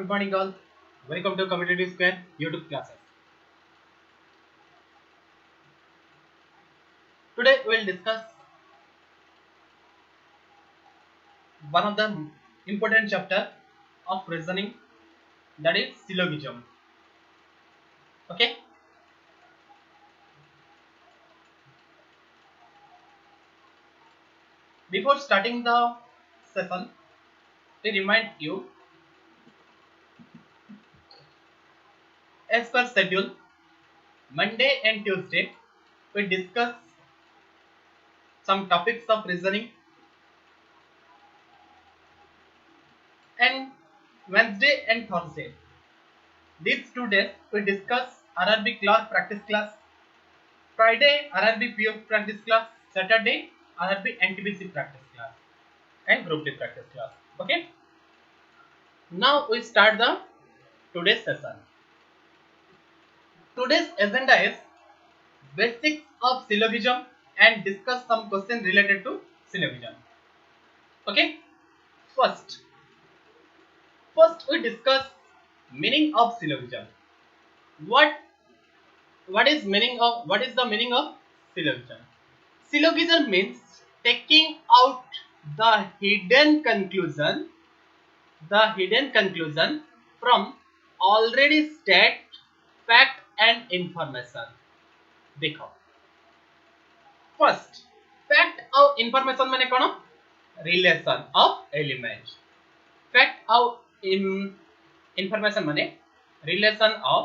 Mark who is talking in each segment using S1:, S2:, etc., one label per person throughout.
S1: good morning all. Welcome to Competitive Square YouTube classes. Today we will discuss one of the important chapter of reasoning, that is syllogism. Okay. Before starting the session, we remind you, as per schedule, Monday and Tuesday we discuss some topics of reasoning, and Wednesday and Thursday, these 2 days we discuss RRB clerk practice class. Friday RRB PO practice class, Saturday RRB NTPC practice class and group D practice class. Okay. Now we start the today's session. Today's agenda is basics of syllogism and discuss some questions related to syllogism. Okay. First we discuss meaning of syllogism. What is the meaning of syllogism? Syllogism means taking out the hidden conclusion from already stated fact and information. देखो, first fact और information माने कौन? Relation of element. Fact और information माने relation of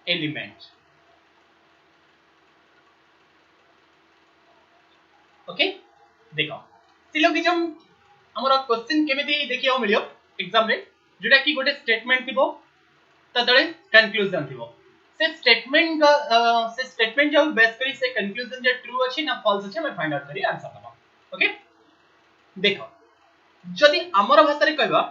S1: element. Okay. देखो, syllogism हमर question केमिति देखियो मिलियो एग्जाम रे, जोटा कि गोटे स्टेटमेंट थिबो त तळे कंक्लूजन थिबो. से स्टेटमेंट जो बेस करी से कंक्लूजन जे ट्रू अछि ना फॉल्स अछि हम फाइंड आउट करी आंसर दबा. ओके. देखो, जदि हमर भाषा रे कहबा,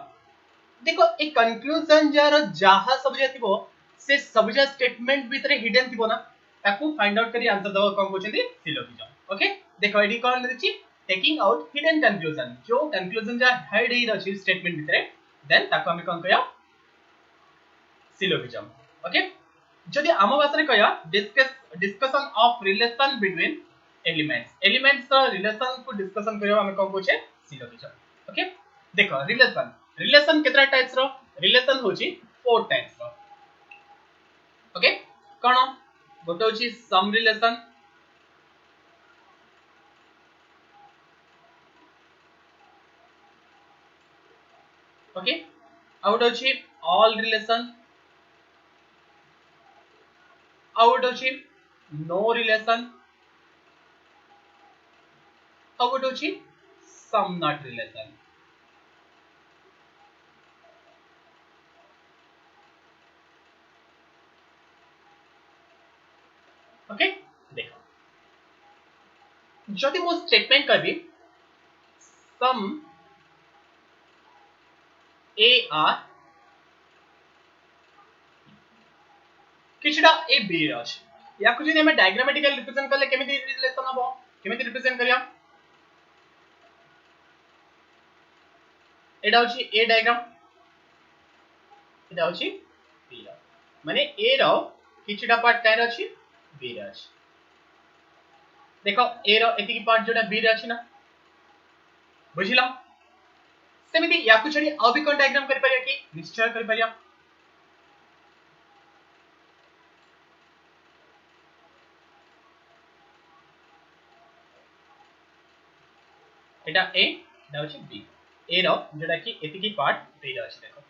S1: देखो ए कंक्लूजन जार जहा सब जे थिबो से सब जे स्टेटमेंट भितरे हिडन थिबो ना, ताकू फाइंड आउट करी आंसर दबा कोन कहउछथि सिलोगिज्म. ओके. देखो एडी कोन लिखि टेकिंग आउट हिडन कंक्लूजन, जो कंक्लूजन जा हाइड हि अछि स्टेटमेंट भितरे, देन ताकू हम कोन कहया सिलोगिज्म. ओके. जदि आम भाषा रे कहया discussion of relation between elements का रिलेशन को डिस्कशन करबा हम कोन कहउछे सिलोगिज्म. ओके. देखो रिलेशन केतरा टाइप्स रो रिलेशन होची 4 टाइप्स रो. ओके. कोन गोटे होची सम रिलेशन, ओके, आउट होची ऑल रिलेशन, आउट होची नो रिलेशन, आउट होची सम नॉट रिलेशन. ओके. देखो, जदि मो स्टेटमेंट करबी सम ए आर किछडा ए बी रछ, या कुछ जदि हम डायग्रामेटिकल रिप्रेजेंट करले केमिति रिलेशन हबो, केमिति रिप्रेजेंट करिया. एडा होची ए डायग्राम, एडा होची बी रा, माने ए रो किछडा पार्ट काय रछि बी रा अछि. देखो ए रो एति की पार्ट जोडा बी रा अछि ना, बुझिला. सेमिति या कुछ छडी अब भी कोन डायग्राम करि परिया कि निश्चय करि परिया. एटा ए एटा होची बी, ए रो जोडा कि एति की पार्ट बी रा अछि. देखो,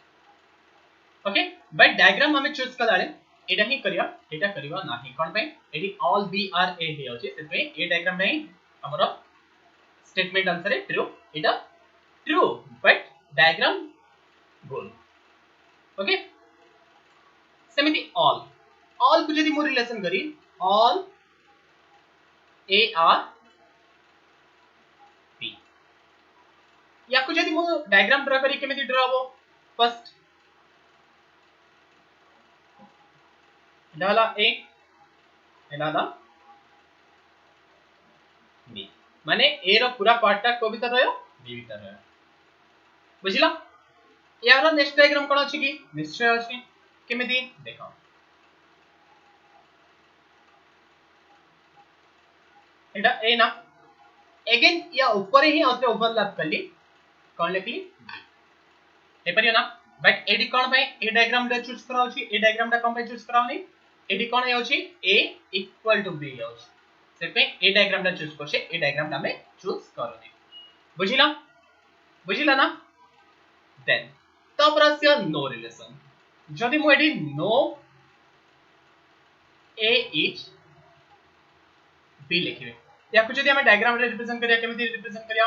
S1: ओके. बाय डायग्राम हमें चूज कलाले एटा ही करिया, एटा करिवा नाही कोन पे एडी ऑल बी आर ए हे होची, सेते ए डायग्राम नहीं हमरो स्टेटमेंट आंसर है true. Etah true but diagram भूल. ओके. सेमिति ऑल को जदि मो रिलेशन करी ऑल ए आर बी, या को जदि मो डायग्राम ड्रा करी केमिति ड्रा हबो. फर्स्ट डाला ए डाला बी, माने ए रो पूरा पार्ट टा को भीतर रहो बी भीतर बुझिला यार नेक्स्ट डायग्राम कोन अछि कि निश्चय अछि केमिति देखो एटा ए ना अगेन या ऊपर ही आते ओवरलैप करली कोन लिखली ए परियो ना बट एडी कोन पे ए डायग्राम रे चूज कराउ छी ए डायग्राम टा कोन पे चूज कराउनी एडी कोन होछि a इक्वल टू b होछि से पे ए डायग्राम टा चूज करछे ए डायग्राम टा में चूज करनी बुझिला बुझिला ना देन तपरास्य नो रिलेशन जदि मु एडी नो a इज b लिखिबे याको जदि हम डायग्राम रे रिप्रेजेंट करिया केमिति रिप्रेजेंट करिया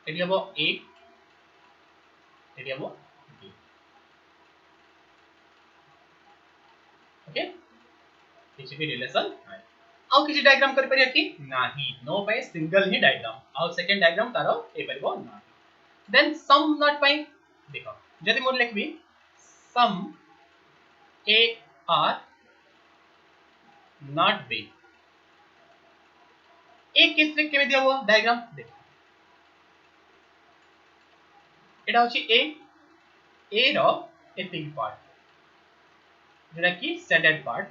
S1: एडी हबो a एडी हबो b ओके किछि भी रिलेशन आउ किछि डायग्राम कर परिया कि नाही नो बाय सिंगल ही डायग्राम आउ सेकंड डायग्राम तारो ए परिबो ना देन सम नॉट बाय देखो जदि मोर लिखबी some a r not b एक किस रे केमे दिया हुआ डायग्राम देखो एटा होची a रो एपिक पार्ट जेटा कि स्टैंडर्ड पार्ट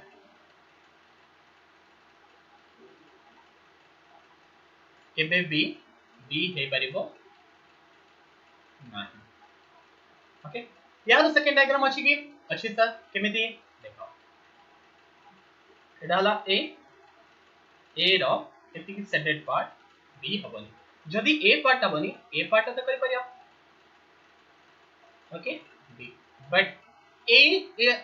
S1: केबे b हे परिबो नाही ओके यार सेकंड डायग्राम अछि कि अछि सर केमिति देखो एडाला a रो एपिक स्टैंडर्ड पार्ट b हबनी जदि a पार्ट हबनी a पार्ट त करि परिया ओके b बट a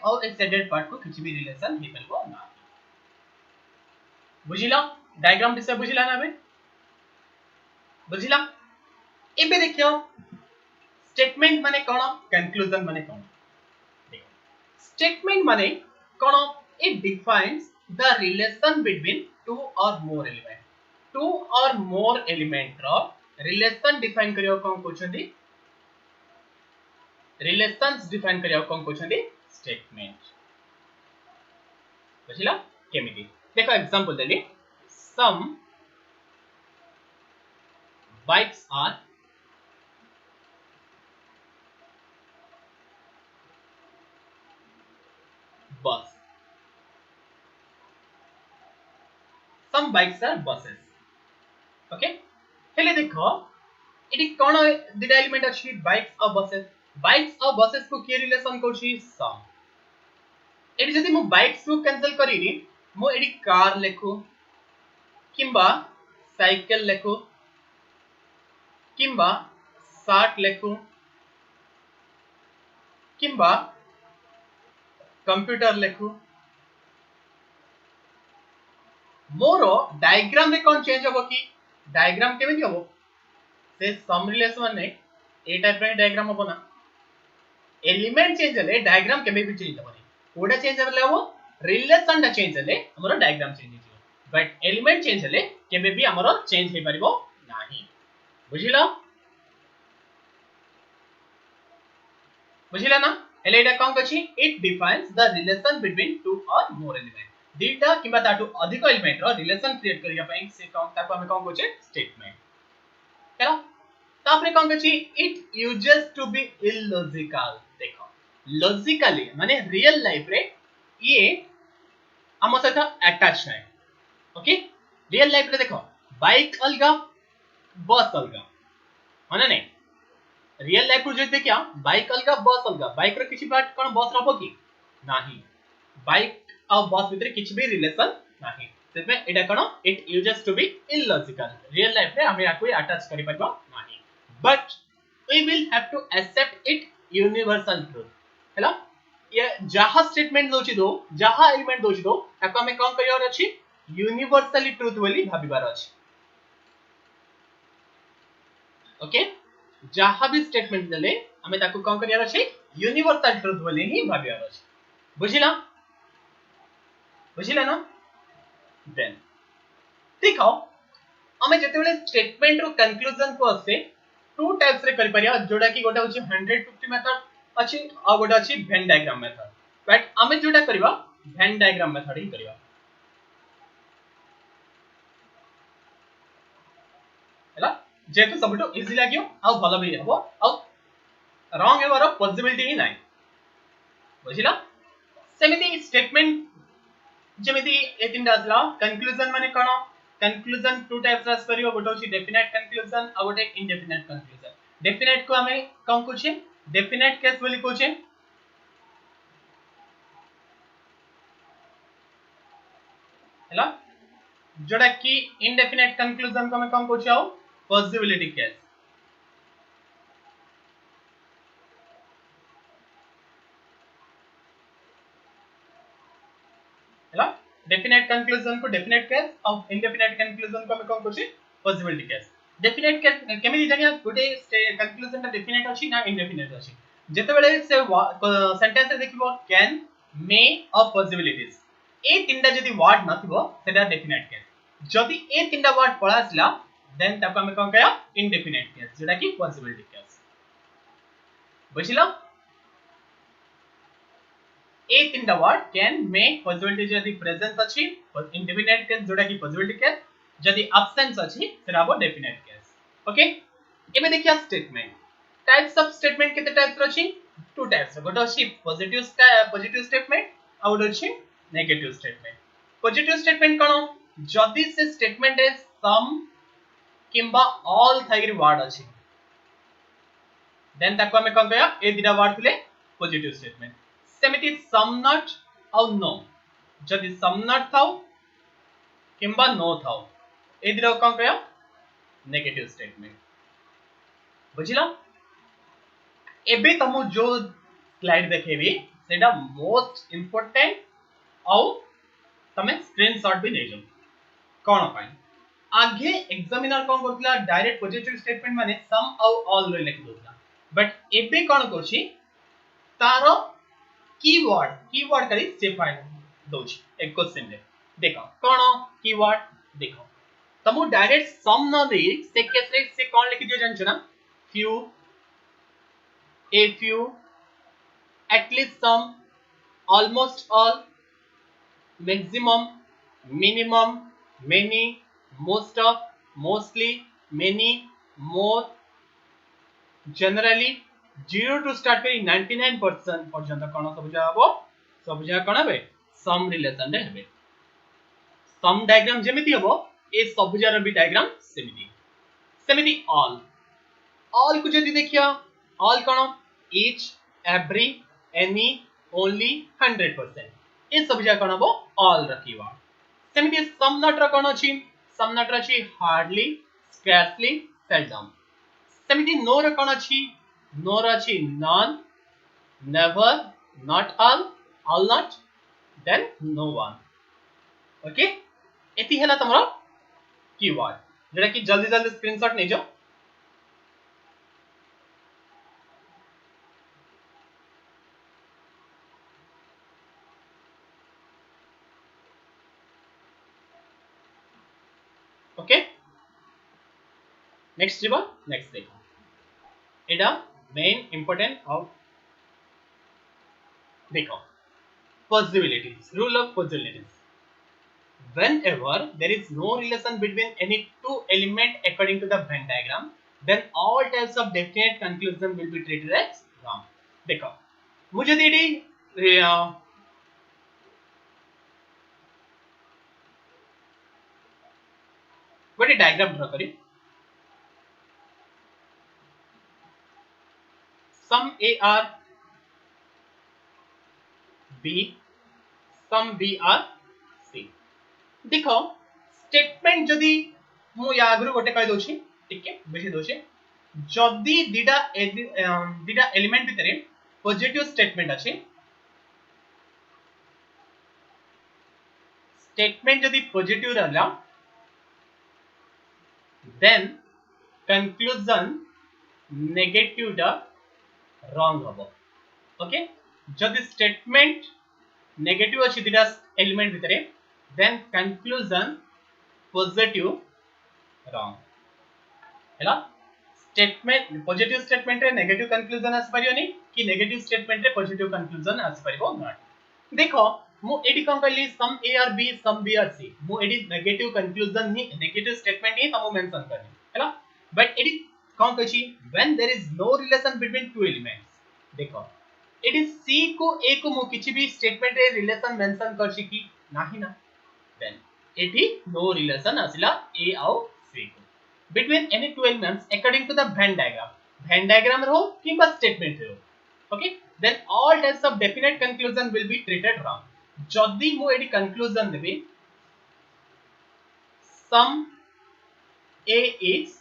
S1: और स्टैंडर्ड पार्ट को किछि भी रिलेशन हे परिबो ना बुझिला डायग्राम दिसे बुझिला ना बे बुझिला एबे देखियो स्टेटमेंट माने कोन कंक्लूजन माने कोन देखो स्टेटमेंट माने कोन it defines the relation between two or more element two or more element रो रिलेशन डिफाइन करियो कोन कोछंदी रिलेशंस डिफाइन करियो कोन कोछंदी स्टेटमेंट बुझिला केमिति देखो एग्जांपल देली some bikes are bus some bikes are buses okay हेले देखो एटी कोन दिटा एलिमेंट अछि बाइक्स और बसेस को के रिलेशन कोछि सम एटी जदि मु बाइक्स को कैंसिल करिनी मु एटी कार लेखु किंबा साइकिल लेखु किंबा सार्ट लेखु किंबा कंप्यूटर लेखु मोरो डायग्राम रे कोन चेंज होबो कि डायग्राम केमिति होबो से सम रिलेशन ने ए टाइप रे डायग्राम होबो ना एलिमेंट चेंज हले डायग्राम केबे भी चेंज होबो कोडा चेंज हले हो रिलेशन दा चेंज हले हमरो डायग्राम चेंज हियो बट एलिमेंट चेंज हले केबे भी हमरो चेंज हे परिबो नाही बुझिला ना हेले एटा कोन कछि it defines the relation between two or more element दीटा किबा ताटू अधिक एलिमेंट रो रिलेशन क्रिएट करिया पई से कोन ताको हम कोन कोचे स्टेटमेंट हेलो तापरे कोन कछि it uses to be illogical देखो लॉजिकली माने रियल लाइफ रे ये हम सहित अटैच है ओके रियल लाइफ रे देखो बाइक अलगा बस अलगा माने नहीं रियल लाइफ रे देखिया बाइक अलगा बस अलगा बाइक रे किछि बात कोन बस रहबो कि नाही बाइक और बस भीतर किछि भी रिलेशन नाही सेमे एटा कोन it uses to be illogical real life रे हमें आको अटैच करि परबो नाही but we will have to accept it universal truth हेलो ये जहा स्टेटमेंट दोछि दो जहा एलिमेंट दोछि दो ताको हमें कोन करियर अछि यूनिवर्सली ट्रुथ बोली भाबिबार अछि ओके जहा भी स्टेटमेंट देले हमें ताको कोन करियर अछि यूनिवर्सल ट्रुथ बोली ही भाबिबार अछि बुझिला ना देन देखो हमें जतेबेले स्टेटमेंट रो कंक्लूजन को आसे टू टाइप्स रे करि परिया जोडा कि गोटा होछि 150 मेथड अछि आ गोटा अछि वेन डायग्राम मेथड बट हमें जोडा करबा वेन डायग्राम मेथड ही करबा हैला जेतु सबटो इजी लागियो आ भलो भी हबो आ रॉन्ग हेबार पॉसिबिलिटी ही नाही बुझिला सेमिति स्टेटमेंट जेमिति ए तीनटा असला कंक्लूजन माने कोन कंक्लूजन टू टाइप्स आस करियो गोटे होची डेफिनेट कंक्लूजन आ गोटे इंडेफिनेट कंक्लूजन डेफिनेट को हमें कम कुछे डेफिनेट केस बोली कोचे हैला जोड़ा कि इंडेफिनेट कंक्लूजन को हमें कम कोचे आओ पॉसिबिलिटी केस हैला डेफिनेट कंक्लूजन को डेफिनेट केस और इंडेफिनेट कंक्लूजन को हमें कम कोचे पॉसिबिलिटी केस डेफिनेट केस केमिति जानिया गोटे कंक्लूजन ता डेफिनेट अछि ना इंडेफिनेट अछि जेते बेले से सेंटेंस रे देखिबो कैन मे और पॉसिबिलिटीज ए तीनटा जदी वर्ड नथिबो सेटा डेफिनेट केस जदी ए तीनटा वर्ड पळासला देन ताको हमें कोन कहया इंडेफिनेट केस जेटा कि पॉसिबिलिटी केस बुझिला ए तीनटा वर्ड कैन मे पॉसिबिलिटी जदी प्रेजेंस अछि इंडेफिनेट केस जोटा कि पॉसिबिलिटी केस जदी एब्सेंस अछि सेटा हो डेफिनेट केस ओके एबे देखिया स्टेटमेंट टाइप्स ऑफ स्टेटमेंट केते टाइप्स अछि टू टाइप्स गोटे अछि पॉजिटिव स्टेटमेंट आ गोटे अछि नेगेटिव स्टेटमेंट पॉजिटिव स्टेटमेंट कोन जदी से स्टेटमेंट रे सम किंबा ऑल थाइर वर्ड अछि देन ताको हमें कोन कहया ए दिना वर्ड थिले पॉजिटिव स्टेटमेंट सेमिति सम नॉट और नो जदी सम नॉट थाउ किंबा नो थाउ ए दिना कोन कहया नेगेटिव स्टेटमेंट बुझिला एबे तमु जो स्लाइड देखेबी सेटा मोस्ट इंपोर्टेंट औ तमे स्क्रीनशॉट भी नै जो कोन पाई आगे एग्जामिनर कोन करथला डायरेक्ट पॉजिटिव स्टेटमेंट माने सम औ ऑल रे लिखि दोथला बट एबे कोन करछि तारो कीवर्ड करी से फाइल दोछि एक क्वेश्चन रे देखो कोन कीवर्ड देखो तमु डायरेक्ट सम न दे से केस रे से कोन लिखि दियो जानछ ना few a few at least some almost all maximum minimum many most of mostly many more generally 0 to start करी 99% पर्यंत कोन सब जा कोन हबे सम रिलेशन रे हबे सम डायग्राम जेमिति हबो ए सब जार भी डायग्राम सेमिति all को जदी देखिया all कोन each every any only 100% ए सब जा कोन हबो all रखिवा सेमिति सम नॉट रा कोन अछि सम नॉट रा अछि hardly scarcely seldom सेमिति नो रा कोन अछि नो रा अछि none never not all not then no one okay एति हला तमरो कीवर्ड जेटा कि जल्दी स्क्रीनशॉट नै जाओ ओके नेक्स्ट जीवा नेक्स्ट देखो एडा मेन इंपोर्टेंट ऑफ देखो possibilities rule of possibilities whenever there is no relation between any two element according to the Venn diagram then all types of definite conclusion will be treated as wrong देखो मुझे दीदी गोटे diagram draw करी some a r b some b r c देखो statement जदी मु या आगु गोटे कहि दोछि ठीक है बुझि दोछि जदी दिडा एलिमेंट भितरे पॉजिटिव स्टेटमेंट अछि स्टेटमेंट जदी पॉजिटिव रहला then conclusion negative टा wrong हबो ओके जदी स्टेटमेंट नेगेटिव अछि दिडा एलिमेंट भितरे then conclusion positive wrong हैला स्टेटमेंट पॉजिटिव स्टेटमेंट रे नेगेटिव कंक्लूजन आस परियोनी कि नेगेटिव स्टेटमेंट रे पॉजिटिव कंक्लूजन आस परिबो नॉट देखो मु एडी कोन कहली सम a or b some b और c मु एडी नेगेटिव कंक्लूजन ही नेगेटिव स्टेटमेंट ही तमो मेंशन करनी हैला बट इट कौन कहछि when there is no relation between two elements देखो इट इज सी को ए को मु किछि भी स्टेटमेंट रे रिलेशन मेंशन करछि कि नाही ना देन एटी नो रिलेशन आसिला ए आउ सी को between any two elements according to the Venn diagram रो किबा स्टेटमेंट रो okay then all types of definite conclusion will be treated wrong जदी मु eighty conclusion Devi some a is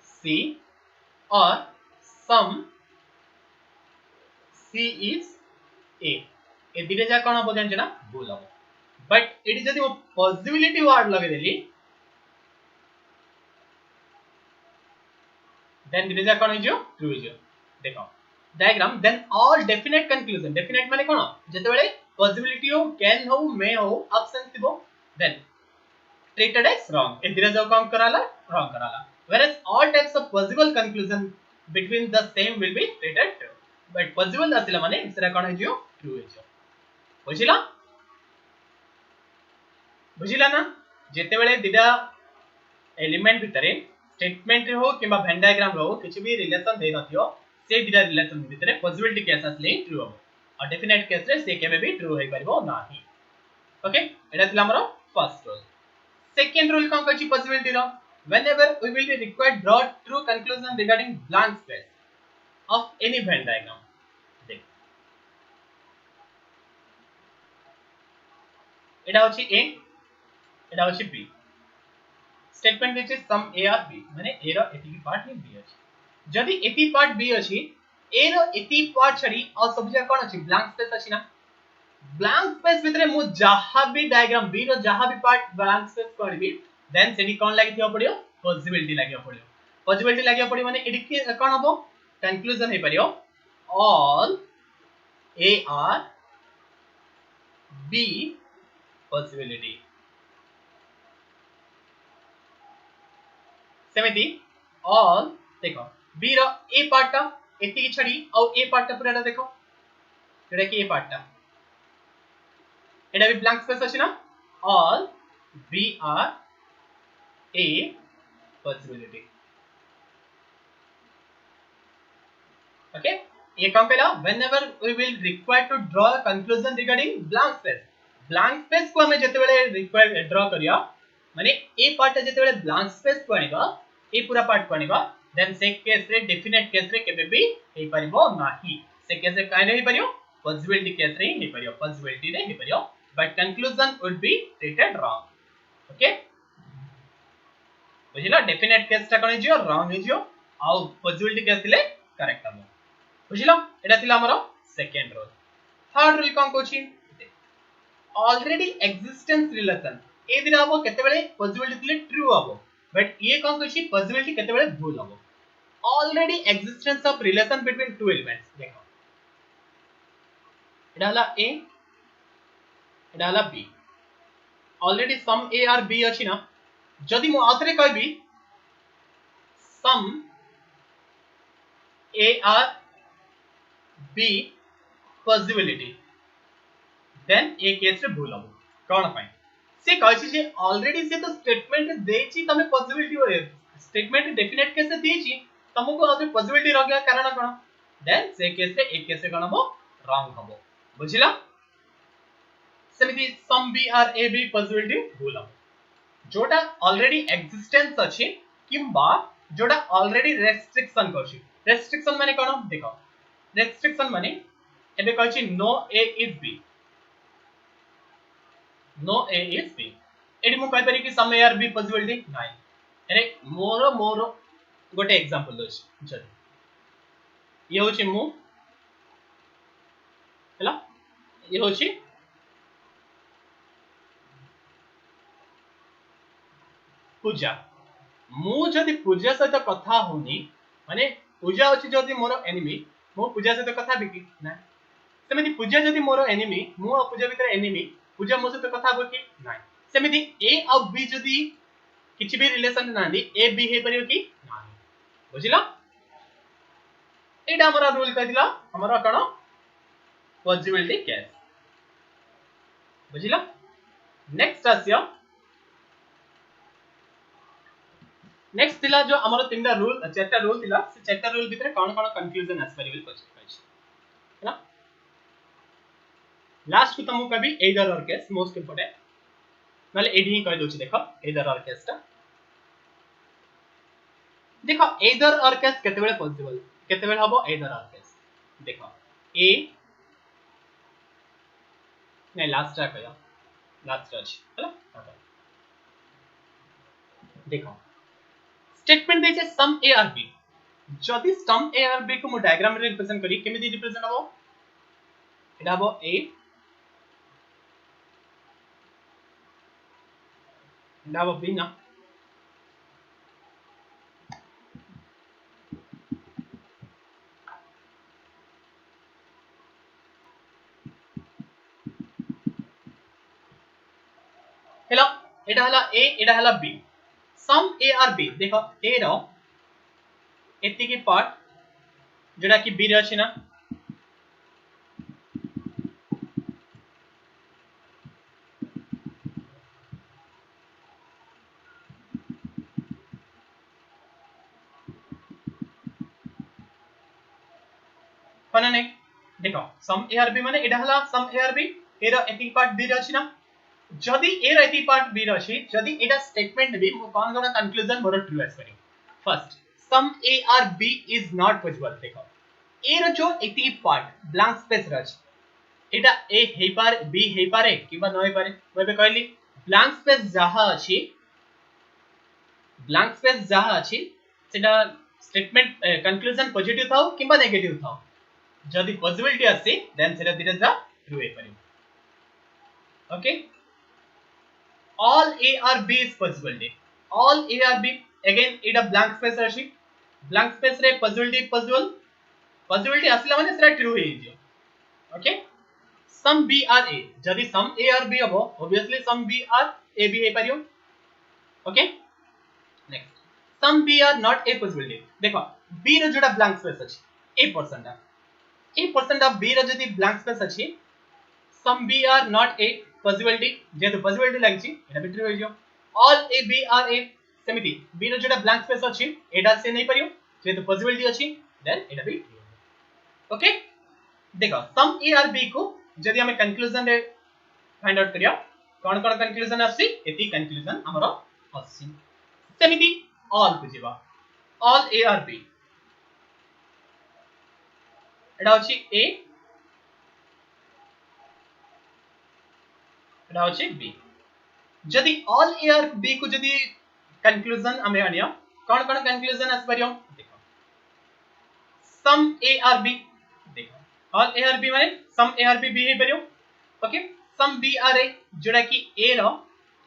S1: c or sum c is a ए दिले जा कोन हो जान ना भूल हो बट एटी जदी वो पॉसिबिलिटी वर्ड लगे देली देन दिले जा कोन हो जो ट्रू हो जो देखो diagram then all definite conclusion definite माने कोन जते बेले पॉसिबिलिटी हो कैन हो मे हो ऑप्शन थिबो देन treated as wrong ए दिले जा कोन कराला wrong कराला whereas all types of possible conclusion between the same will be treated true but possible आसिला माने सेरा कोन हो जो ट्रू हो जो बुझिला बुझिला ना जेते बेले दिदा एलिमेंट भितरे स्टेटमेंट हो किबा वेन डायग्राम हो किछि भी रिलेशन दे नथियो से दिदा रिलेशन भितरे पॉसिबिलिटी केस असले ट्रू हो और डेफिनेट केस रे से केबे भी ट्रू होई परबो नाही ओके एटा थिला हमरो फर्स्ट रूल सेकंड रूल कोन कहछि पॉसिबिलिटी रो whenever we will be required draw true conclusion regarding blank space of any Venn diagram देख एटा होछि a एटा होछि b statement which is sum a or b माने a रो एति की पार्ट ही b अछि जदी एति पार्ट b अछि a रो एति पार्ट छडी और सब जगह कोन अछि ब्लैंक स्पेस अछि ना ब्लैंक स्पेस भितरे मु जहां भी डायग्राम b रो जहां भी पार्ट ब्लैंक स्पेस करबी देन सेडी कोन लागि थियो पडियो पॉसिबिलिटी लागि पडियो पॉसिबिलिटी लागि पडियो माने एडी के कोन हबो कंक्लूजन हे परियो all a or b possibility सेमिति ऑल देखो b रो a पार्ट ता एति की छडी और a पार्ट ता पूराटा देखो जेडा कि a पार्ट ता एडा भी ब्लैंक स्पेस अछि ना all b are a possibility okay ये काम पेला whenever we will require to draw a conclusion regarding blank space को हमें जते बेले रिक्वायर ड्रा करिया माने ए पार्ट जते बेले ब्लैंक स्पेस को आनिबा ए पूरा पार्ट को आनिबा देन से केस रे डेफिनेट केस रे केबे भी हे परिबो नाही से केस रे काई नहीं परियो पॉसिबिलिटी केस रे ही परियो पॉसिबिलिटी रे ही परियो but conclusion would be treated wrong okay बुझिला डेफिनेट केस ता कोन जियो रॉन्ग हे जियो आ पॉसिबिलिटी केस ले करेक्ट हम बुझिला एटा थिला हमरो सेकंड रूल थर्ड रूल कोन कोछि ऑलरेडी एक्जिस्टेंस रिलेशन ए दिना हबो केते बेले पॉसिबिलिटी ले ट्रू हबो बट ये कोन कोछि पॉसिबिलिटी केते बेले भूल हबो already existence of relation between two elements देखो एटा हला a एटा हला b already some a or b अछि ना जदि मु आथरे कहबी सम a or b possibility then A case रे भूल हबो कोन पाई से कहछि जे ऑलरेडी से तो स्टेटमेंट देछि तमे पॉसिबिलिटी होय स्टेटमेंट डेफिनेट केस देछि तमको अबे पॉसिबिलिटी रह गया कारण कोन देन से केस रे एक केस रे कोन हबो रॉन्ग हबो बुझिला सेमिति सम b or a b possibility भूल हबो जोटा ऑलरेडी एक्जिस्टेंस अछि किंबा जोटा ऑलरेडी रेस्ट्रिक्शन करछि रेस्ट्रिक्शन माने कोन देखो रेस्ट्रिक्शन माने एबे कहछि no a is b no a is b एडी मु कहि परि कि some a or b possibility नाही अरे मोरो गोटे एग्जांपल दोछि जदी ये होछि मु हला ये होछि पूजा मु जदी पूजा सहित कथा होनी माने पूजा होछि जदी मोर एनिमी मु पूजा सहित कथा बिकी ना सेमिति पूजा जदी मोर एनिमी मु आ पूजा भीतर एनिमी पूजा मो सहित कथा बकी ना सेमिति ए और बी जदी किछि भी रिलेशन नांदी ए बी हे परियो कि नाही बुझिला एटा हमरा रूल कहिला हमरा कण पॉसिबिलिटी केस बुझिला नेक्स्ट आसियो नेक्स्ट थिला जो हमर तीनटा रूल चारटा रूल थिला से चारटा रूल भितर कोन कोन कंफ्यूजन आस परिबल पछ हैला लास्ट को तुमको कभी एदर और केस मोस्ट इंपोर्टेंट नाले एडी ही कह दोछि देखो एदर और केस टा देखो एदर और केस केते बेले पॉसिबल केते बेले हबो एदर और केस देखो ए नै लास्ट रा कहियो लास्ट रा अछि हैला देखो स्टेटमेंट दे छै सम ए और बी जदि सम ए और बी को मु डायग्राम रे रिप्रेजेंट करी केमिति रिप्रेजेंट हबो एटा हबो ए एटा हबो बी ना हेलो एटा हला ए एटा हला बी सम ए और बी देखो ए रो एति की पार्ट जेडा कि बी रे अछि ना कोना नै देखो सम ए और बी माने एटा हला सम ए और बी ए रो एति पार्ट बी रे अछि ना जदि ए रो एति पार्ट बी रे अछि जदि एटा स्टेटमेंट बी मु कोन कोन कंक्लूजन मोर ट्रू एस करी फर्स्ट सम ए और बी इज नॉट पॉसिबल देखो ए रो जो एति पार्ट ब्लैंक स्पेस रे अछि एटा ए हेई पारे बी हेई पारे किबा न हेई पारे मोबे कहली ब्लैंक स्पेस जहा अछि ब्लैंक स्पेस जहा अछि सेटा स्टेटमेंट कंक्लूजन पॉजिटिव थाओ किबा नेगेटिव थाओ जदि पॉसिबिलिटी आसी देन सेटा दिटा जा ट्रू हेई पारे okay all a or b is possibility all a or b again Etah blank space अछि blank space रे possibility आसिला माने सेटा ट्रू हेई जियो okay some b or a जदि सम a और b हबो obviously some b or a b हेई पारियो okay next some b are not a possibility देखो b रे जोटा blank space अछि a% of b रे जदि blank space अछि सम b are not a possibility जेतो possibility लागछि एटा भी ट्रू होय जियो all a b are a सेमिति b रे जोटा blank space अछि एटा से नै परियो जेतो possibility अछि देन एटा भी ट्रू ओके देखो सम a और b को जदि हमें कंक्लूजन रे फाइंड आउट करियो कोन कोन कंक्लूजन आसी एति कंक्लूजन हमरो आसी सेमिति all को जिबा all a और b एटा अछि a एटा अछि b जदि all a और b को जदि कंक्लूजन हमें आनियो कोन कोन कंक्लूजन आस परियो देखो सम a और b देखो all a और b माने सम a और b b हे परियो okay some b or a जोडा कि a रो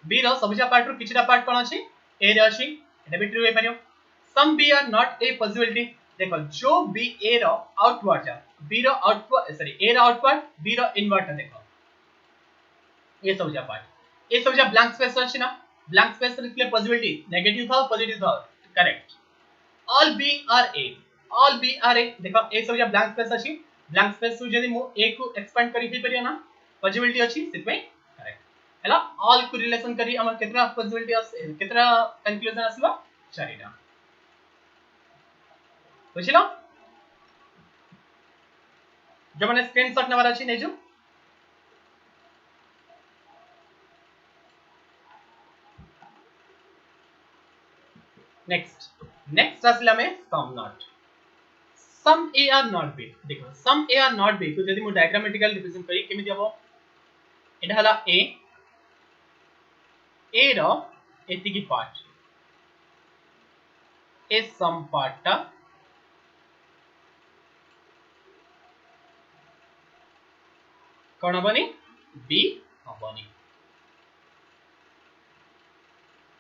S1: b रो सबजा पार्ट रो किछटा पार्ट कोन अछि a रे अछि एटा भी ट्रू हे परियो some b are not a possibility देखो जो b a रो आउटवर्ड जा b रो आउटवर्ड सॉरी a रो आउटवर्ड b रो इनवर्ट देखो ये सबजा पार्ट ये सबजा ब्लैंक स्पेस अछि ना ब्लैंक स्पेस रिप्ले पॉसिबिलिटी नेगेटिव था पॉजिटिव था correct all b are a देखो ए सबजा ब्लैंक स्पेस अछि ब्लैंक स्पेस सु जदि मु a को एक्सपेंड करि भी परियो ना पॉसिबिलिटी अछि सितमे करेक्ट हैला ऑल को रिलेशन करी हमर केतना पॉसिबिलिटी अछि केतना कंक्लूजन आसलो चारिटा बुझिलो जो माने स्क्रीनशॉट नंबर अछि नै जो नेक्स्ट आसला में सम a और नॉट b देखो सम a और नॉट b को जदि मु डायग्रामेटिकल रिप्रेजेंट करी केमि दियबो एटा हला a रो एति की पार्ट ए सम पार्ट टा कोन हबनी b हबनी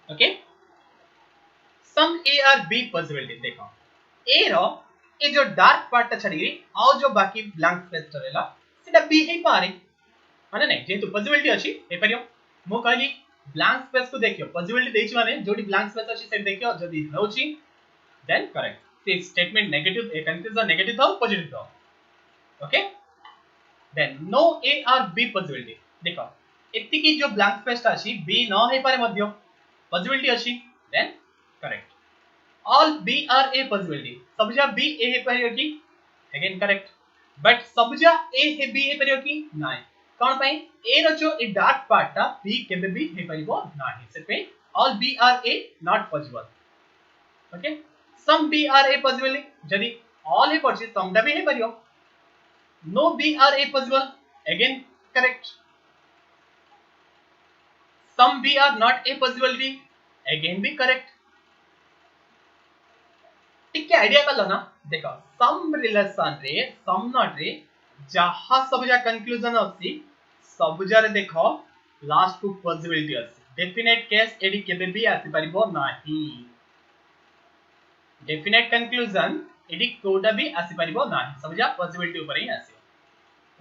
S1: okay some a or b possibility देखो a रो ए जो डार्क पार्ट ता छडी आ जो बाकी ब्लैंक स्पेस रहेला सेटा b हे पारे माने नै जेतु पॉसिबिलिटी अछि हे परियो मो कहली ब्लैंक स्पेस को देखियो पॉसिबिलिटी देछि माने जोडी ब्लैंक स्पेस अछि से देखियो जदी होछि देन करेक्ट से statement negative a conclusion negative था पॉजिटिव था okay then no a or b possibility देखो एति की जो ब्लैंक स्पेस अछि b न हे पारे मध्य पॉसिबिलिटी अछि then correct all B are A possibility सबजा बी ए हे परियो कि अगेन करेक्ट बट सबजा ए हे बी हे परियो कि नाही कोन पई ए रो जो ए डार्क पार्ट ता बी केबे भी हे परिबो नाही से पे all B are A not possible okay some B are A possible जदी ऑल हे परछि सम दा भी हे परियो no B are A possible again correct some b are not a possibility again be correct टिके आइडिया कर लो ना देखो सम रिलेशन रे सम नॉट रे जहा सब जा कंक्लूजन अछि सब जा रे देखो लास्ट को पॉसिबिलिटी अछि डेफिनेट केस एडी केबे भी आसी परिबो नाही डेफिनेट कंक्लूजन एडी कोडा भी आसी परिबो नाही सब जा पॉसिबिलिटी ऊपर ही आसी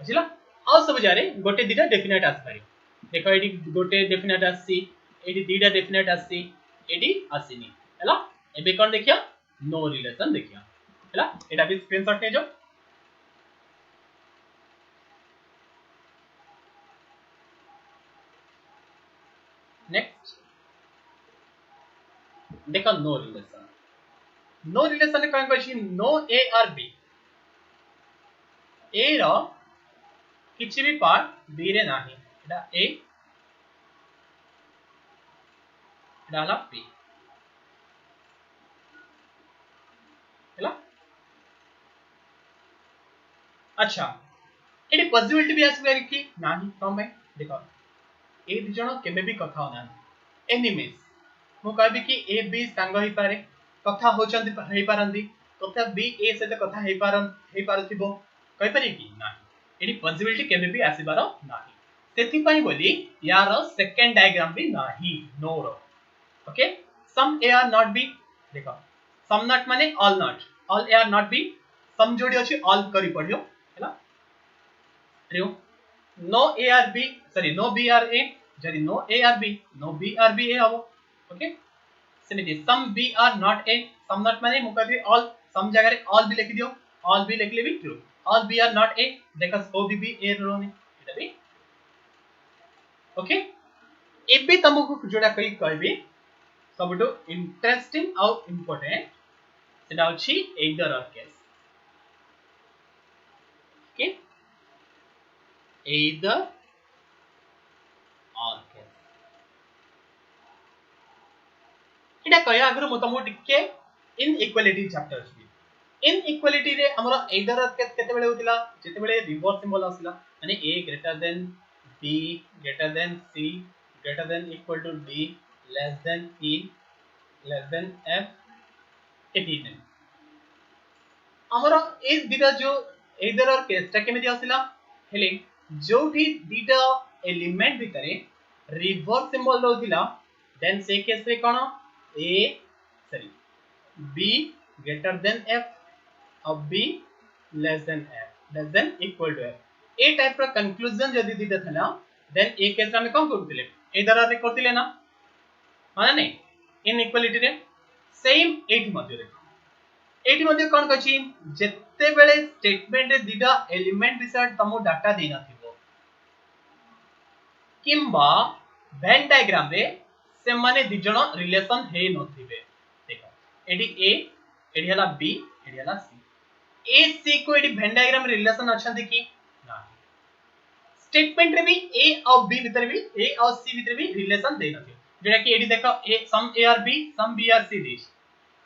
S1: बुझिला आ सब जा रे गोटे दिटा डेफिनेट आसी परिबो देखो एडी गोटे डेफिनेट आसी एडी दीटा डेफिनेट आसी एडी आसीनी हैला एबे कोन देखिया नो रिलेशन देखिया हैला एटा भी स्क्रीनशॉट ले जो नेक्स्ट देखो नो रिलेशन कोन कहछि नो ए और बी ए रो किछि भी पार्ट बी रे नाही एटा ए डाला बी हैला अच्छा एडी पॉसिबिलिटी भी आसी कि नाही कम भाई देखो ए दि जण केबे भी कथा होना एनिमीज मु कहबी कि ए बी संग ही पारे कथा होचंती हे पारंती कथा बी ए से कथा हे पारथिबो कहि पारे कि नाही एडी पॉसिबिलिटी केबे भी आसी बारो नाही सेति पई बोली यार सेकंड डायग्राम भी नाही नो रो okay some A are not B देखो सम नॉट माने all A are not B some जोडी अछि ऑल करी पडियो हैला true no A are B sorry no B are A जदी no A are B no B are B A हबो okay सेमिति some B are not A some not माने मुकदि ऑल सम जगह रे ऑल भी लिखि दियो ऑल भी लिखले भी true all B are not A देखो ओ बी ए रो ने एटा भी ओके एबे तमको जोडा कई कहबी सबटो इंटरेस्टिंग और इंपोर्टेंट सेटा अछि एइदर और केस ओके एइदर और केस एटा कया अगर म तमो टिके इनइक्वालिटी चैप्टर छी इनइक्वालिटी रे हमरो एइदर और केस केते बेले होतिला जेते बेले रिवर्स सिंबल आसिला माने a greater than b greater than c greater than equal to d less than e less than f एटी नहीं हमरो ए दिटा जो एइदर और केसटा केमिति आसिला हेले जोठी दिटा एलिमेंट भितरे रिवर्स सिंबल रहउतिला देन से केस रे कोन a sorry b greater than f or b less than f less than equal to f ए टाइप रा कंक्लूजन जदी दिटा थला देन ए केस में कोन करतिले एइदर और करतिले ना माने नहीं इनइक्वालिटी रे सेम एटी मध्ये रे एटी मध्ये कोन कछि जत्ते बेले स्टेटमेंट रे दिटा एलिमेंट विषय तमो डाटा देना थिबो किंबा वेन डायग्राम रे से माने दि जण रिलेशन हे नथिबे देखो एडी ए एडी हला बी एडी हला सी ए सी को एडी वेन डायग्राम रिलेशन अछंती कि नाही स्टेटमेंट रे भी ए और बी भीतर भी ए और सी भीतर भी रिलेशन देना थिबो जेटा कि एडी देखो A some A are B some B are C this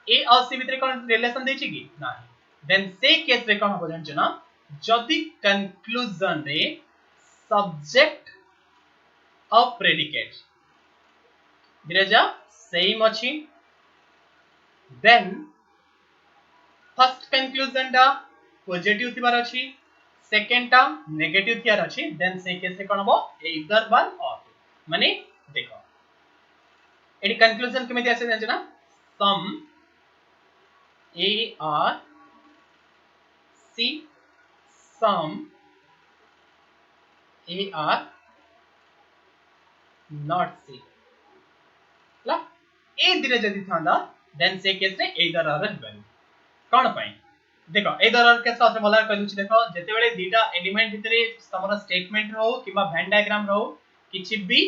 S1: A or C भीतर कोन रिलेशन देछि कि नाही देन से केस रे कोन हो जानछ ना जदी कंक्लूजन रे सब्जेक्ट और प्रेडिकेट दिरेजा सेम अछि देन फर्स्ट कंक्लूजन दा पॉजिटिव थिबार अछि सेकंड टा नेगेटिव थियार अछि देन से केस रे कोन हो एइदर वन और माने देखो एडी कंक्लूजन केमिति आसे जानछ ना सम a or c sum a or not c ला ए दिरे जदी थांदा देन से केस रे एइदर और हबन कोन पई देखो एइदर और केस साथे बोला कहलु छी देखो जते बेले दीटा एलिमेंट भितरे तमरा स्टेटमेंट रहौ किबा वेन डायग्राम रहौ किछि भी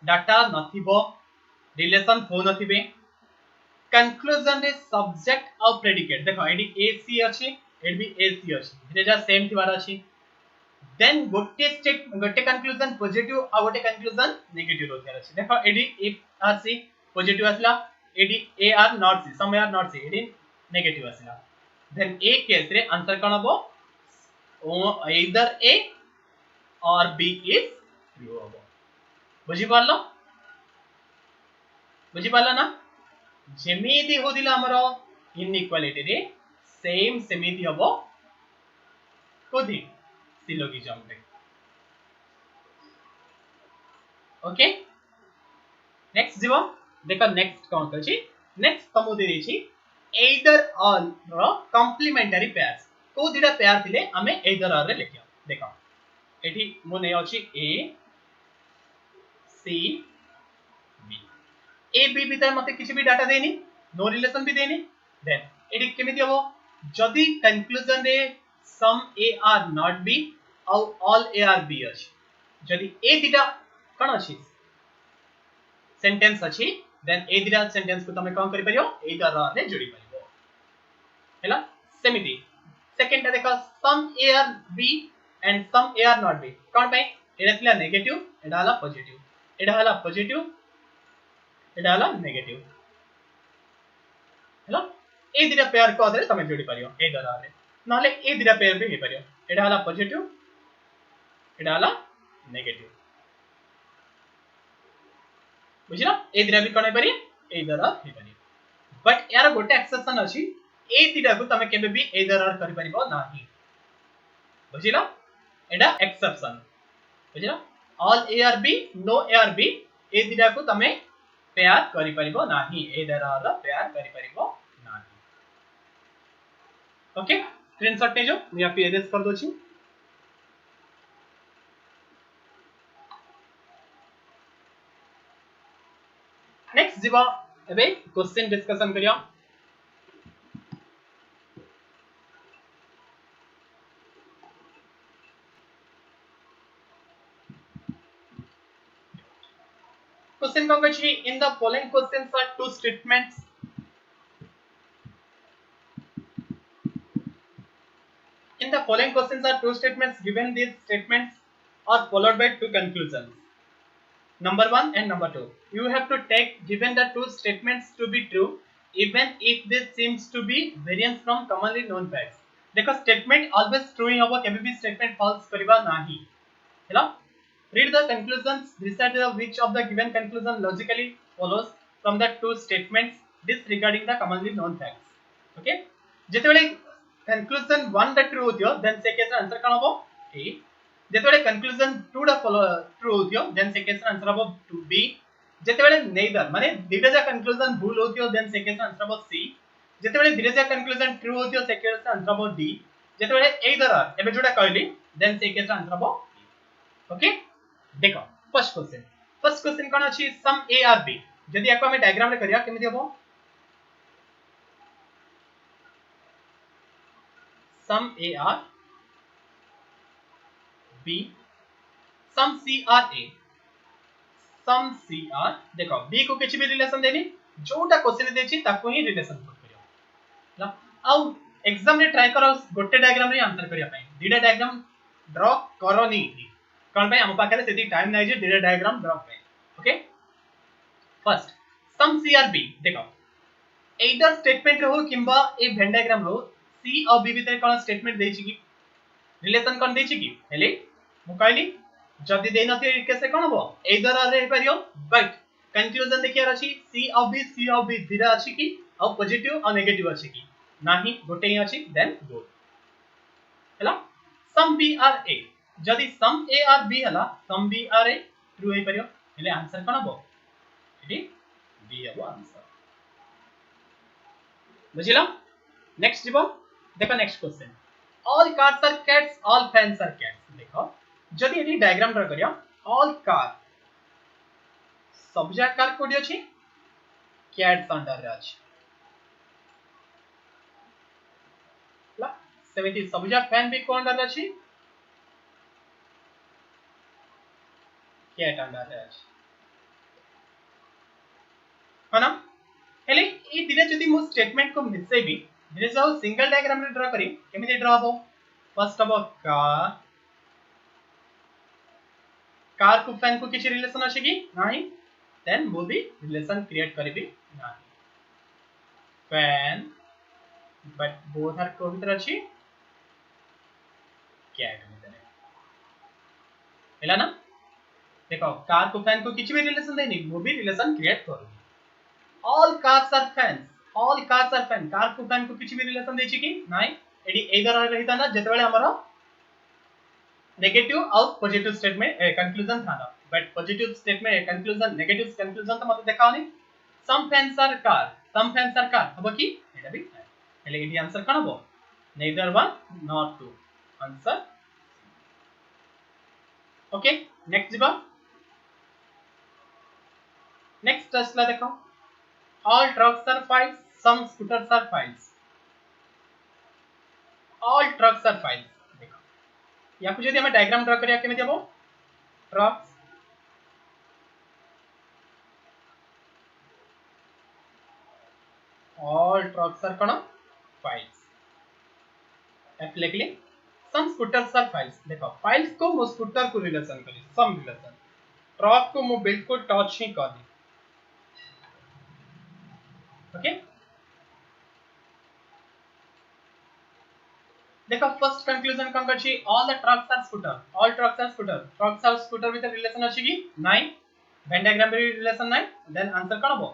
S1: डाटा नथिबो रिलेशन हो नथिबे कंक्लूजन रे सब्जेक्ट और प्रेडिकेट देखो एडी ए सी अछि एडी भी ए सी अछि रेजा सेम थिबार अछि देन गोटे कंक्लूजन पॉजिटिव और गोटे कंक्लूजन नेगेटिव होतियार अछि देखो एडी ए आर सी पॉजिटिव आसला एडी A are not C some A are not C एडी नेगेटिव आसला देन ए केस रे आंसर कोन हबो either A or B is true हबो बुझी पारलो ना जेमिति होदिला हमरो इनइक्वालिटी रे सेम सेमिति हबो कोदि सिलोगिज्म रे ओके नेक्स्ट जीव देखो नेक्स्ट कोन कहछि नेक्स्ट तमु दे दैछि either or रो कॉम्प्लीमेंटरी पेयर्स को दिडा पेयर थिले हमें either or रे लेखियो देखो एठी मो नै अछि A C B A B भीतर मते किछि भी डाटा देनी नो रिलेशन भी देनी देन एठी केमिति हबो जदी कंक्लूजन रे सम A आर नॉट B और ऑल A आर B अछि जदी ए दिटा कोन अछि सेंटेंस अछि देन ए दिटा सेंटेंस को तमे कोन करि परियो either or रे जोड़ी परियो हैला सेमिति सेकंड टा देखो some A are B and some A are not B कोन पे एटा थिला नेगेटिव एटा हला पॉजिटिव एटा हला पॉजिटिव एटा हला नेगेटिव हैला ए दिटा पेयर को आधारे तमे जोड़ी परियो either or रे नहले ए दिटा पेयर भी हे परियो एटा हला पॉजिटिव एटा हला नेगेटिव बुझिला ए दिटा भी कोन हे परियो either or हे परियो बट यार गोटे एक्सेप्शन अछि ए दिटा को तमे केबे भी either or करि परिबो नाही बुझिला एटा एक्सेप्शन बुझिला all A are B no A are B A दिटा को तमे पेयर करि परिबो नाही either or रो पेयर करि परिबो नाही ओके स्क्रीनशॉट ने जो मैं यहाँ पे एरेज कर दोछि नेक्स्ट जीवा एबे क्वेश्चन डिस्कशन करियो क्वेश्चन कोन कहछि in the following questions are two statements in the following questions are two statements given these statements are followed by two conclusions number 1 and number 2 you have to take given the two statements to be true even if this seems to be variance from commonly known facts देखो statement always true ही होबो केबे भी statement false करिबा नाही हैला read the conclusions decide which of the given conclusion logically follows from the two statements disregarding the commonly known facts okay जेतेबेले conclusion 1 दा true होतियो then से case answer कोन होबो A जेतेबेले conclusion 2 दा true होतियो then से case answer होबो B जेतेबेले neither माने दिटा जा conclusion भूल होतियो then से केस आंसर होबो C जेतेबेले दिटा जा conclusion true होतियो से केस आंसर होबो D जेतेबेले either or एबे जोटा कहली then से केस आंसर होबो ओके देखो फर्स्ट क्वेश्चन कोन अछि सम A और B जदी याको हम डायग्राम रे करिया केमिति होबो sum A or B sum C or A sum C or देखो B को किछि भी रिलेशन देनी जोटा क्वेश्चन देछि ताको ही रिलेशन पुट करियो ना आउ एग्जाम रे ट्राई करो गोटे डायग्राम रे आंसर करिया पई दिडा डायग्राम ड्रा करनी कोन भाई हम पाखरे सेति टाइम नै जे दिडा डायग्राम ड्रा पई okay first some C or B देखो either स्टेटमेंट हो किंबा ए वेन डायग्राम हो C और B भीतर कोन स्टेटमेंट देछि कि रिलेशन कोन देछि कि हेले मु कहली जदी देइ नथि केसे कोन हबो either or रे परियो बट कंक्लूजन देखियार अछि C और B दिरा अछि कि और पॉजिटिव और नेगेटिव अछि कि नाही गोटे ही अछि देन गो हला सम B और A जदी सम A और B हला सम B और A ट्रू हे परियो हेले आंसर कोन हबो एटी B हबो आंसर बुझिला नेक्स्ट जीवो देखो next question all cars are cats all fans are cats देखो जदी एटी डायग्राम ड्रा करियो all car सब जा कार कोडी अछि cats अंडर रे अछि ला सेमिति सब जा फैन भी को अंडर रे अछि cat अंडर रे अछि हना हेले ए दिने जदि मो स्टेटमेंट को मिसेबी दिने जाओ सिंगल डायग्राम रे ड्रा करी केमिति ड्रा हो फर्स्ट हबो कार को फैन को किछि रिलेशन अछि कि नाही देन मो भी रिलेशन क्रिएट करबी नाही फैन बट बोथ आर को भीतर अछि कैट भीतर हैला ना देखो कार को फैन को किछि भी रिलेशन देनी वो भी रिलेशन क्रिएट करूँ all cars are fans all cars are fan car को फैन को किछि भी रिलेशन देछि कि नाही एडी एदर रहिता ना जेतेबेले हमरो नेगेटिव और पॉजिटिव स्टेटमेंट कंक्लूजन था ना but positive statement conclusion negative conclusion तो मते देखाओनी some fans are car हबो कि एटा भी हेले एडी आंसर कोन हबो neither one nor two answer okay next जिबा नेक्स्ट टेस्ट ला देखो all trucks are files some scooters are files all trucks are files देखो या कुछ यदि हमें डायग्राम ड्रा करिया केमे देबो ट्रक्स all trucks are कौन files एफ लिख ले some scooters are files देखो files को मो स्कूटर को रिलेशन करी some रिलेशन ट्रक को मो बिल्कुल टच ही कर दी ओके देखो फर्स्ट कंक्लूजन कौन करछि all the trucks are scooter all trucks are scooter trucks और scooter भीतर रिलेशन अछि कि नाही वेन डायग्राम रे रिलेशन नाही देन आंसर कोन हबो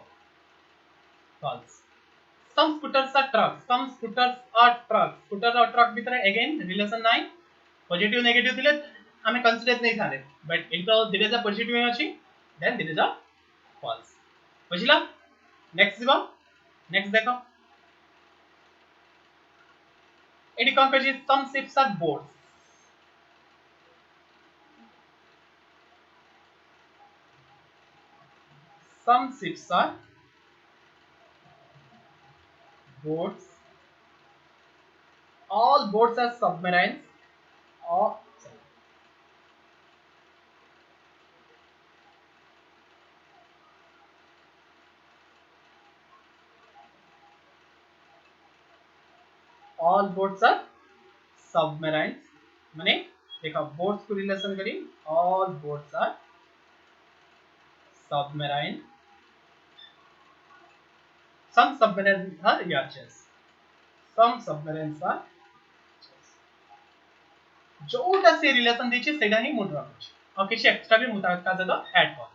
S1: false some scooters are trucks some scooters are trucks scooter और truck भीतर अगेन रिलेशन नाही पॉजिटिव नेगेटिव दिले हमें कंसीडर नहीं थाले बट इनको दिले जा पॉजिटिव में अछि देन दिले जा false बुझिला नेक्स्ट दिबो नेक्स्ट देखो एडी कोन करछि some ships are boats some ships are boats all boats are submarines or all boats are submarines माने देखो बोट्स को रिलेशन करी all boats are submarine some submarines are yachts some submarines are जोटा से relation देछि सेटा ही मुद्रा अछि और किछ एक्स्ट्रा भी मुता का जदा ऐड हो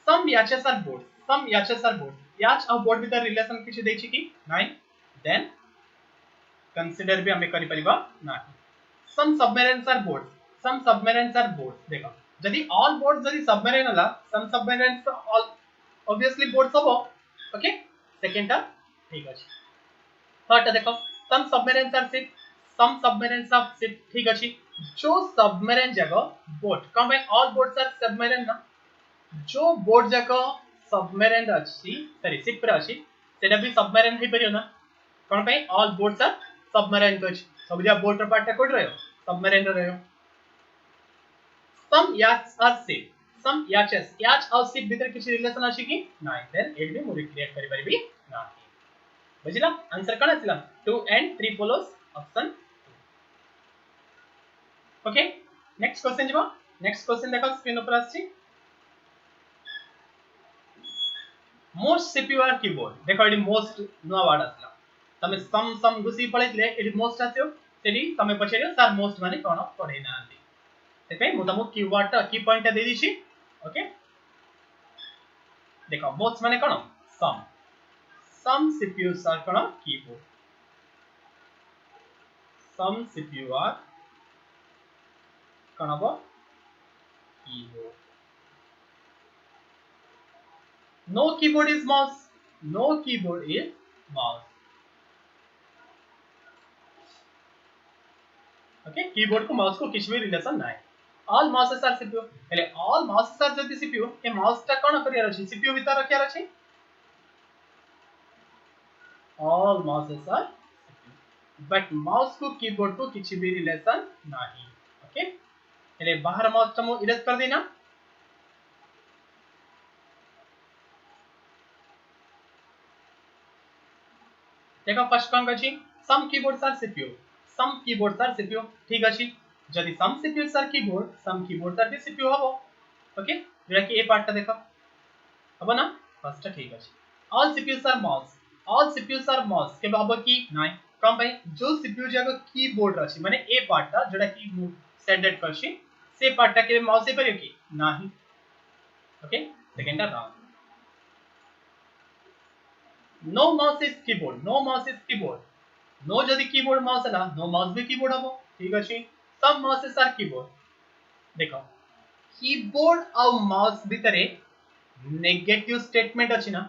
S1: some yachts are boats some yachts are boats yacht और बोट भीतर रिलेशन किछ देछि कि नाही देन कंसीडर भी हमें करि परिबा नाही some submarines are boats some submarines are boats देखो जदी all boats जदी सबमरीन हला some submarines all obviously boats हबो ओके सेकंड टा ठीक अछि थर्ड देखो some submarines are ships some submarines are ships ठीक अछि जो सबमरीन जगह बोट कम है all boats are submarine ना जो बोट जगह सबमरीन अछि सॉरी शिप पर अछि सेटा भी सबमरीन हे परियो ना कोन पे all boats are submarine कछ सब जा बोट पार्ट कोड रहयो सबमरीन रहयो some yachts are ships some yachts और शिप भीतर किछ रिलेशन अछि कि नाही देन एड भी मोरी क्रिएट करि परिबी नाही बुझिला आंसर कोन आसिला 2 and 3 follows option 2 okay next question जिबो नेक्स्ट क्वेश्चन देखो स्क्रीन ऊपर आछि मोस्ट सीपीयू कीबोर्ड देखो एडी मोस्ट नुवा वर्ड आसिला तमे सम गुसी पळैतले एडी मोस्ट आसियो तेडी तमे पछेरियो सर मोस्ट माने कोन पढै नांती तेपे मु तमु कीवर्ड की पॉइंट दे दिछि ओके देखो मोस्ट माने कोन some CPUs are cone keyboard some CPU are कोन हबो keyboard no keyboard is mouse no keyboard is mouse okay keyboard को माउस को किछ भी रिलेशन नाही all mouses are CPU हेले all mouses are जति CPU ए माउस ता कोन करियार अछि CPU भीतर रखियार अछि all mouses are CPU but mouse को कीबोर्ड को किछ भी रिलेशन नाही ओके हेले बाहर माउस तमो इरेज कर देना देखो फर्स्ट कौन अछि some keyboards are CPU some keyboards are CPU ठीक अछि जदि some CPUs are keyboard some keyboards are भी सीपीयू हबो ओके जेरा कि ए पार्ट ता देखो हबो ना फर्स्ट ठीक अछि ऑल सीपीयूज आर माउस के हबो कि नाही कम भाई जो सीपीयू जाको कीबोर्ड अछि माने ए पार्ट ता जेरा कि सेंडेड करछि से पार्ट ता के माउस हे परियो कि नाही okay second round no mouse is keyboard no जदि कीबोर्ड माउस है ना नो माउस भी कीबोर्ड हबो ठीक अछि सब माउसेस आर कीबोर्ड देखो कीबोर्ड और माउस भितरे नेगेटिव स्टेटमेंट अछि ना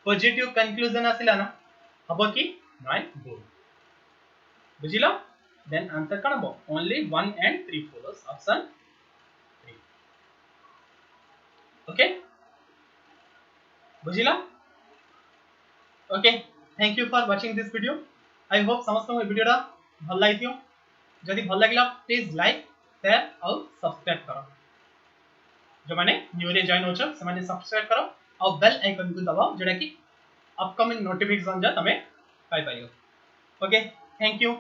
S1: पॉजिटिव कंक्लूजन आसिला ना हबो कि नाइ गुड बुझिलो देन आंसर कण हबो only 1 and 3 follows option 3 okay बुझिलो okay thank you for watching this video I hope समस्त वीडियो भल लगी जदि भल लगिला प्लीज लाइक शेयर और सब्सक्राइब करो जो माने न्यू रे जॉइन होछ से माने सब्सक्राइब करो और बेल आइकन को दबाओ जेटा कि अपकमिंग नोटिफिकेशन जा तमे पाई पाइयो ओके थैंक यू